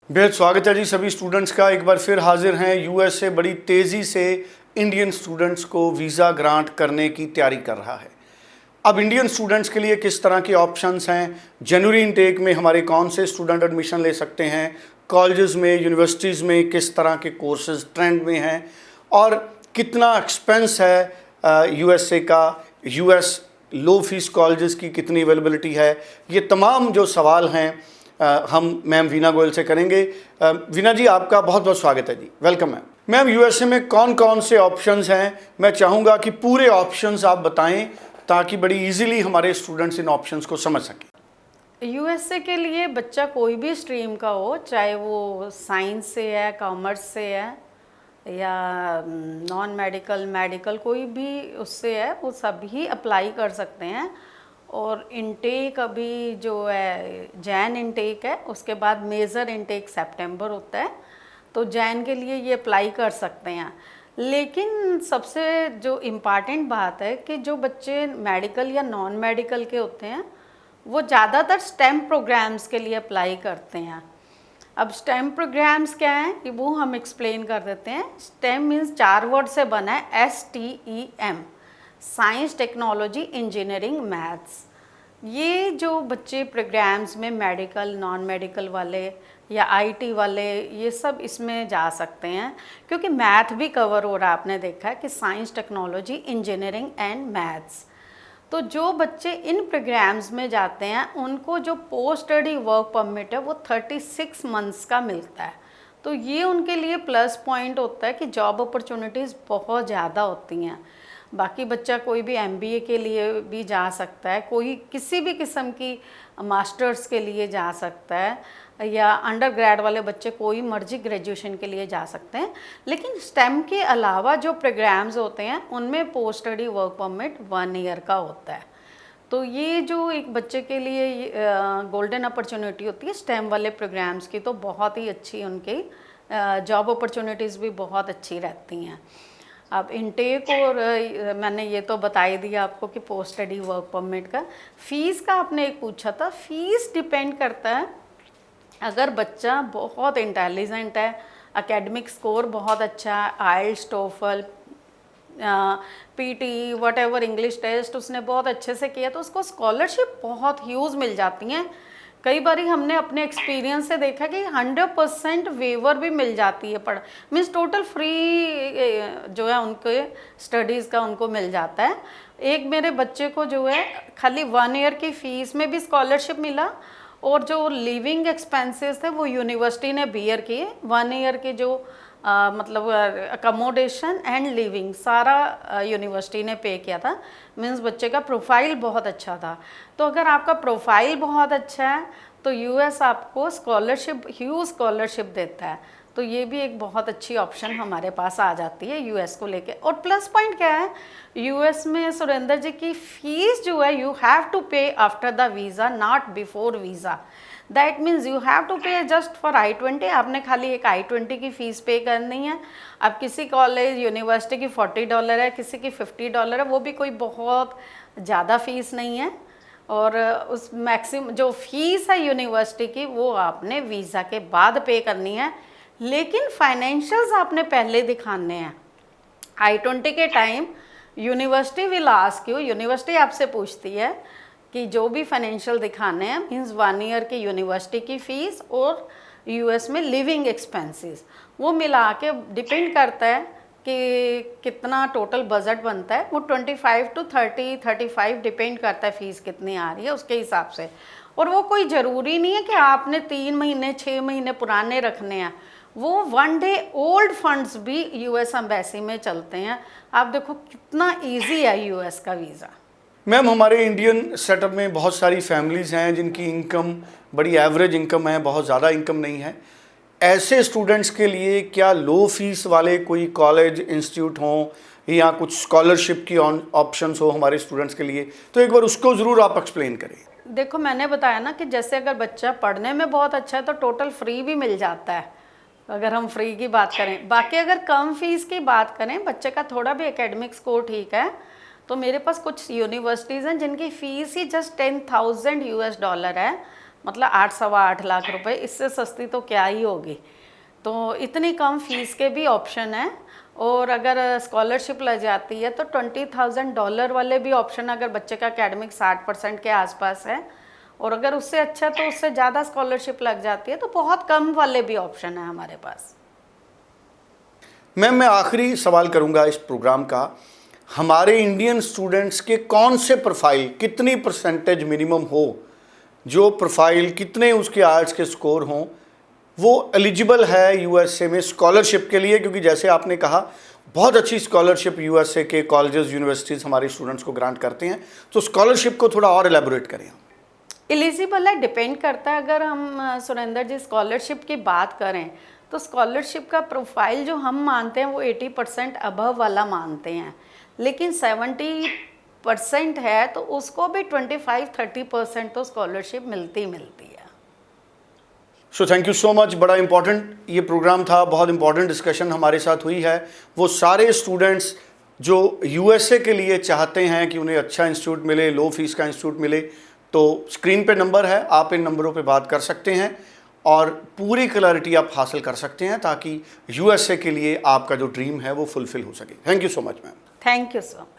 बेहद स्वागत है जी सभी स्टूडेंट्स का। एक बार फिर हाजिर हैं। यूएस से बड़ी तेज़ी से इंडियन स्टूडेंट्स को वीज़ा ग्रांट करने की तैयारी कर रहा है। अब इंडियन स्टूडेंट्स के लिए किस तरह के ऑप्शंस हैं, जनवरी इनटेक में हमारे कौन से स्टूडेंट एडमिशन ले सकते हैं, कॉलेजेस में, यूनिवर्सिटीज़ में किस तरह के कोर्सेज ट्रेंड में हैं और कितना एक्सपेंस है यूएसए का, यूएस लो फीस कॉलेजेस की कितनी अवेलेबिलिटी है, ये तमाम जो सवाल हैं हम मैम वीना गोयल से करेंगे। वीना जी, आपका बहुत बहुत स्वागत है जी, वेलकम मैम। मैम, यूएसए में कौन कौन से ऑप्शंस हैं, मैं चाहूँगा कि पूरे ऑप्शंस आप बताएं ताकि बड़ी इजीली हमारे स्टूडेंट्स इन ऑप्शंस को समझ सकें। यूएसए के लिए बच्चा कोई भी स्ट्रीम का हो, चाहे वो साइंस से है, कॉमर्स से है या नॉन मेडिकल, मेडिकल कोई भी उससे है, वो सभी अप्लाई कर सकते हैं। और इनटेक अभी जो है जैन इनटेक है, उसके बाद मेजर इनटेक सितंबर होता है, तो जैन के लिए ये अप्लाई कर सकते हैं। लेकिन सबसे जो इम्पॉर्टेंट बात है कि जो बच्चे मेडिकल या नॉन मेडिकल के होते हैं वो ज़्यादातर स्टेम प्रोग्राम्स के लिए अप्लाई करते हैं। अब स्टेम प्रोग्राम्स क्या हैं कि वो हम एक्सप्लेन कर देते हैं। स्टेम मीन्स 4 वर्ड से बना है, STEM, science, technology, engineering, maths. ये जो बच्चे प्रोग्राम्स में मेडिकल, नॉन मेडिकल वाले या IT वाले, ये सब इसमें जा सकते हैं क्योंकि मैथ भी कवर हो रहा है। आपने देखा है कि science, technology, engineering and maths. तो जो बच्चे इन प्रोग्राम्स में जाते हैं उनको जो पोस्ट स्टडी वर्क परमिट है वो 36 मंथ्स का मिलता है। तो ये उनके लिए प्लस पॉइंट होता है कि जॉब अपॉर्चुनिटीज़ बहुत ज़्यादा होती हैं। बाकी बच्चा कोई भी MBA के लिए भी जा सकता है, कोई किसी भी किस्म की मास्टर्स के लिए जा सकता है, या अंडर ग्रेड वाले बच्चे कोई मर्जी ग्रेजुएशन के लिए जा सकते हैं। लेकिन स्टेम के अलावा जो प्रोग्राम्स होते हैं उनमें post study work permit 1 year का होता है। तो ये जो एक बच्चे के लिए गोल्डन अपॉर्चुनिटी होती है स्टेम वाले प्रोग्राम्स की, तो बहुत ही अच्छी उनकी जॉब अपॉर्चुनिटीज़ भी बहुत अच्छी रहती हैं। अब इनटेक और मैंने ये तो बता ही दिया आपको कि पोस्ट स्टडी वर्क परमिट का। फ़ीस का आपने एक पूछा था, फ़ीस डिपेंड करता है। अगर बच्चा बहुत इंटेलिजेंट है, एकेडमिक स्कोर बहुत अच्छा है, IELTS, TOEFL, PT, what English test उसने बहुत अच्छे से किया, तो उसको स्कॉलरशिप बहुत ह्यूज मिल जाती हैं। कई बार हमने अपने एक्सपीरियंस से देखा कि 100% वेवर भी मिल जाती है, पढ़ मीन्स टोटल फ्री जो है उनके स्टडीज़ का उनको मिल जाता है। एक मेरे बच्चे को जो है खाली 1 ईयर की फ़ीस में भी स्कॉलरशिप मिला, और जो लिविंग एक्सपेंसेस थे वो यूनिवर्सिटी ने बियर किए। 1 ईयर के जो मतलब अकोमोडेशन एंड लिविंग सारा यूनिवर्सिटी ने पे किया था। मीन्स बच्चे का प्रोफाइल बहुत अच्छा था। तो अगर आपका प्रोफाइल बहुत अच्छा है तो US आपको स्कॉलरशिप, ह्यूज स्कॉलरशिप देता है। तो ये भी एक बहुत अच्छी ऑप्शन हमारे पास आ जाती है US को लेके। और प्लस पॉइंट क्या है, US में सुरेंद्र जी की फ़ीस जो है you have to pay after the visa, not before visa. That means you have to pay just for I-20। आपने खाली एक I-20 की फ़ीस पे करनी है। अब किसी कॉलेज यूनिवर्सिटी की $40 है, किसी की $50 है, वो भी कोई बहुत ज़्यादा फ़ीस नहीं है। और उस मैक्सिमम जो फ़ीस है यूनिवर्सिटी की वो आपने वीज़ा के बाद पे करनी है, लेकिन फाइनेंशियल्स आपने पहले दिखाने हैं। I-20 के time university will ask you, university आपसे पूछती है कि जो भी फाइनेंशियल दिखाने हैं, मीन्स 1 ईयर की यूनिवर्सिटी की फ़ीस और US में लिविंग एक्सपेंसेस, वो मिला के डिपेंड करता है कि कितना टोटल बजट बनता है। वो 25 to 35 डिपेंड करता है फ़ीस कितनी आ रही है उसके हिसाब से। और वो कोई ज़रूरी नहीं है कि आपने 3 महीने 6 महीने पुराने रखने हैं। वो 1 डे ओल्ड फंड्स भी US एम्बेसी में चलते हैं। आप देखो कितना ईजी है US का वीज़ा। मैम, हमारे इंडियन सेटअप में बहुत सारी फैमिलीज़ हैं जिनकी इनकम बड़ी एवरेज इनकम है, बहुत ज़्यादा इनकम नहीं है। ऐसे स्टूडेंट्स के लिए क्या लो फीस वाले कोई कॉलेज, इंस्टीट्यूट हों या कुछ स्कॉलरशिप की ऑप्शंस हो हमारे स्टूडेंट्स के लिए, तो एक बार उसको ज़रूर आप एक्सप्लेन करें। देखो, मैंने बताया ना कि जैसे अगर बच्चा पढ़ने में बहुत अच्छा है तो टोटल फ्री भी मिल जाता है, अगर हम फ्री की बात करें। बाकी अगर कम फीस की बात करें, बच्चे का थोड़ा भी एकेडमिक स्कोर ठीक है, तो मेरे पास कुछ यूनिवर्सिटीज़ हैं जिनकी फ़ीस ही जस्ट $10,000 है। मतलब 8 सवा 8 लाख रुपए, इससे सस्ती तो क्या ही होगी। तो इतनी कम फीस के भी ऑप्शन है, और अगर स्कॉलरशिप लग जाती है तो $20,000 वाले भी ऑप्शन, अगर बच्चे का एकेडमिक 60% के आसपास है, और अगर उससे अच्छा तो उससे ज़्यादा स्कॉलरशिप लग जाती है, तो बहुत कम वाले भी ऑप्शन है हमारे पास। मैम, मैं आखिरी सवाल करूंगा इस प्रोग्राम का, हमारे इंडियन स्टूडेंट्स के कौन से प्रोफाइल, कितनी परसेंटेज मिनिमम हो, जो प्रोफाइल कितने उसके आर्ट्स के स्कोर हों, वो एलिजिबल है यूएसए में स्कॉलरशिप के लिए? क्योंकि जैसे आपने कहा बहुत अच्छी स्कॉलरशिप यूएसए के कॉलेजेस यूनिवर्सिटीज़ हमारे स्टूडेंट्स को ग्रांट करते हैं, तो स्कॉलरशिप को थोड़ा और एलेबोरेट करें। एलिजिबल है, डिपेंड करता है। अगर हम सुरेंद्र जी स्कॉलरशिप की बात करें तो स्कॉलरशिप का प्रोफाइल जो हम मानते हैं वो 80% अबव वाला मानते हैं, लेकिन 70% है तो उसको भी 25-30% तो स्कॉलरशिप मिलती है। So thank you so much. बड़ा इंपॉर्टेंट ये प्रोग्राम था, बहुत इंपॉर्टेंट डिस्कशन हमारे साथ हुई है। वो सारे स्टूडेंट्स जो यूएसए के लिए चाहते हैं कि उन्हें अच्छा इंस्टीट्यूट मिले, लो फीस का इंस्टीट्यूट मिले, तो स्क्रीन पे नंबर है, आप इन नंबरों पे बात कर सकते हैं और पूरी क्लैरिटी आप हासिल कर सकते हैं, ताकि यूएसए के लिए आपका जो ड्रीम है वो फुलफिल हो सके। Thank you so much ma'am. Thank you so much.